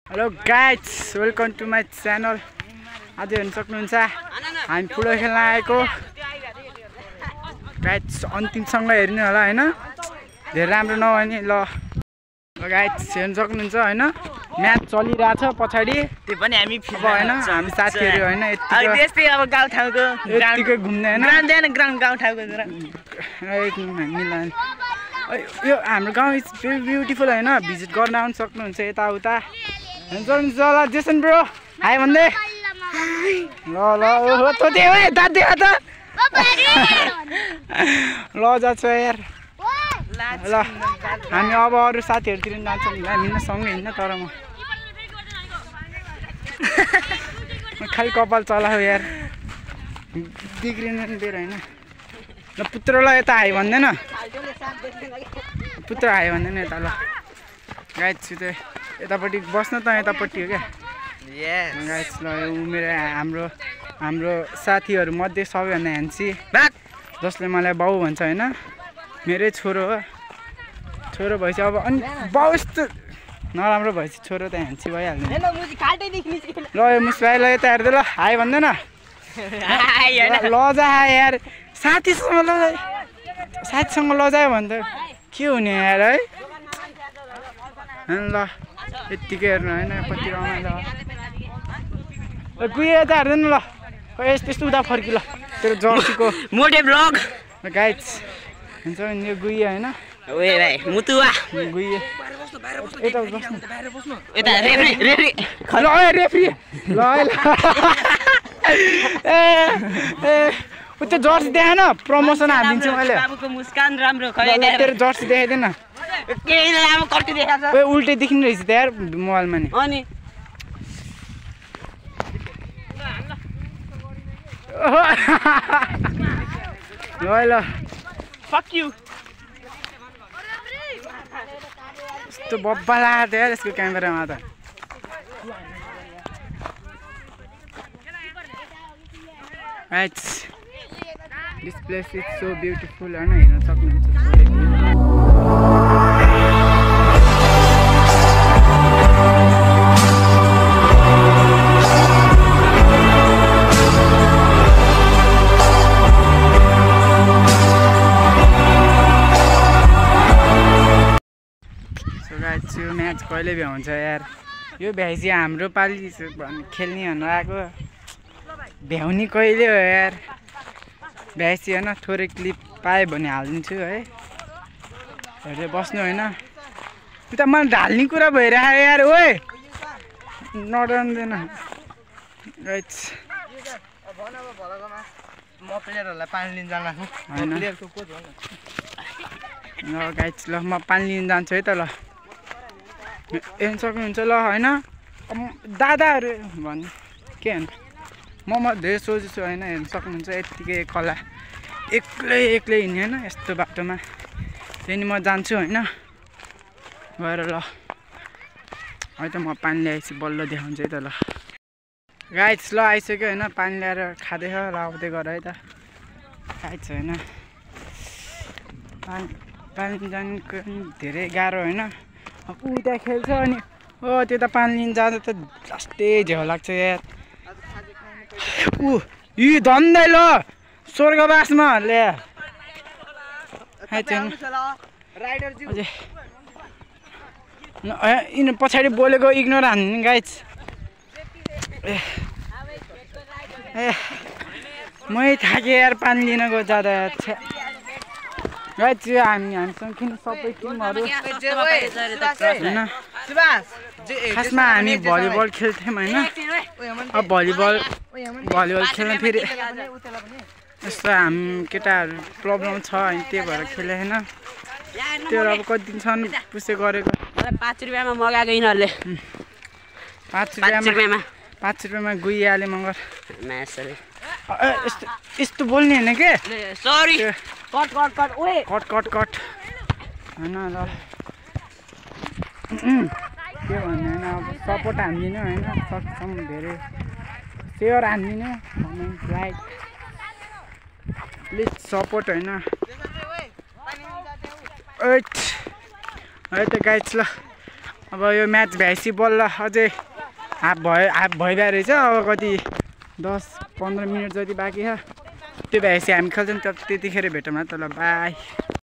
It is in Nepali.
Hello guys welcome to my channel. आज हेर्न सक्नुहुन्छ हामी फुटबल खेल्न आएको गाइज अन्तिमसँग हेर्नु होला हैन। धेरै राम्रो नभए नि ल गाइज हेर्न सक्नुहुन्छ हैन। म्याच चलिरहेछ पछाडी त्यो पनि हामी हैन हामी साथीहरु हैन त्यस्तै अब गाउँ ठाउँको यतिकै घुम्ने हैन ग्राउन्ड गाउँ ठाउँको मिलान यो हाम्रो गाउँ इज भेरी ब्युटिफुल हैन। भिजिट गर्न आउन सक्नुहुन्छ यताउता हुन्छ ल जेसन ब्रो हाई भन्दै ल ल ओहो त दे ओए दाद दे त ल जाछ यार ल हामी अब अरु साथीहरुतिर जान्छौँ हामी सँगै हिँड्न तर म खाली कपाल चलाऊ यार बिग्रिनु नि बेर हैन। ल पुत्रलाई यता हाई भन्दैन पुत्र हाई भन्दैन यता ल गाइज छिटो यतापट्टि बस्न त यतापट्टि हो क्या गाइज ल मेरो हाम्रो साथीहरु मध्ये सबैभन्दा ह्यान्सी जसले मलाई बाउ भन्छ हैन। मेरै छोरो हो छोरो भएपछि अब अनि बाउ यस्तो नराम्रो भएपछि छोरो त ह्यान्सी भइहाल्ने ल यो मुस भाइ ल यता हेर्दै ल हाई भन्दैन ल जा यार साथीसँग लजायो भने त के हुने यार है ल यतिकै हेर्नु होइन कति रमाइलो गुई यता हेर्दैन ल यस्तो उता फर्कि ल तेरो जर्सीको मोटे ब्लग गाइज हुन्छ नि यो गुई होइन ओए भाइ मुतुवा गुई यता बस्नु यता रेफ्री ल रेफ्री ल त्यो जर्सी देखाएन प्रमोसन हालिदिन्छु मैले बाबुको मुस्कान राम्रो खै तेरो जर्सी देखाइदेन केही राम्रो कट्टी देखाछ ओए उल्टे देखिनु रहेछ त यार मोबाइलमा नि अनि ल फक यु यस्तो बब्बा लाग्यो यार यसको क्यामेरामा त guys this place is so beautiful हैन हेर्न सक्नुहुन्छ यो म्याच कहिले भ्याउँछ यार यो भ्याएपछि हाम्रो पालि खेल्ने भनेर आएको भ्याउने कहिले हो यार भ्याएपछि होइन थोरै क्लिप पाएँ भने हालिदिन्छु है हेरेर बस्नु होइन उता मलाई ढाल्ने कुरा भइरहेको यार ओए नडराउँदैन गाइज म प्लेयरहरुलाई पानी लिन जान लाग्छु हैन ल गाइज ल म पानी लिन जान्छु है त ल हेर्न सक्नुहुन्छ ल होइन दादाहरू भन्नु के होइन म धेरै सोचेछु होइन हेर्न सक्नुहुन्छ यत्तिकै कला एक्लै हिँड्ने होइन यस्तो बाटोमा त्यहाँदेखि म जान्छु होइन गएर ल है त म पानी ल्याएपछि बल्ल देखाउँछु है त ल गाइज ल आइसक्यो होइन पानी ल्याएर खाँदैछ ल आउँदै गर है त गाइज होइन पानी जानुको धेरै गाह्रो होइन अब उता खेल्छ अनि ओ त्यो त पानी लिन जाँदा त जस्तै झ्याउ लाग्छ यार यी धन्दै ल स्वर्गवासमा ल्या यिनीहरू पछाडि बोलेको इग्नोर हान्ने गाइज ए मै थाकेँ यार पानी लिन गयो जाँदा गाइज हामीसँग किन सबै टिमहरू होइन खासमा हामी भलिबल खेल्थ्यौँ होइन अब भलिबल खेल्न फेरि यस्तो हामी केटाहरू प्रब्लम छ होइन त्यही भएर खेले होइन त्यो अब कति दिनसम्म पुसे गरेको 5 रुपैयाँमा मगाएको यिनीहरूले 5 रुपैयाँमा गुइहाले मगर यस्तो बोल्ने होइन के सरी कट ओए कट होइन ल के भन्ने होइन अब सपोर्ट हान्दिनँ होइन सक्छौँ धेरै सेयर हान्दिनँ कमेन्ट लाइक प्लिज सपोर्ट होइन है त गाइज ल अब यो म्याच भ्याएपछि बल्ल अझै हाफ भइरहेको रहेछ। अब कति 10-15 मिनट जति बाँकी छ, त्यो भ्याएपछि हामी खेल्छौँ। त्यतिखेर भेटौँ न त ल, बाई।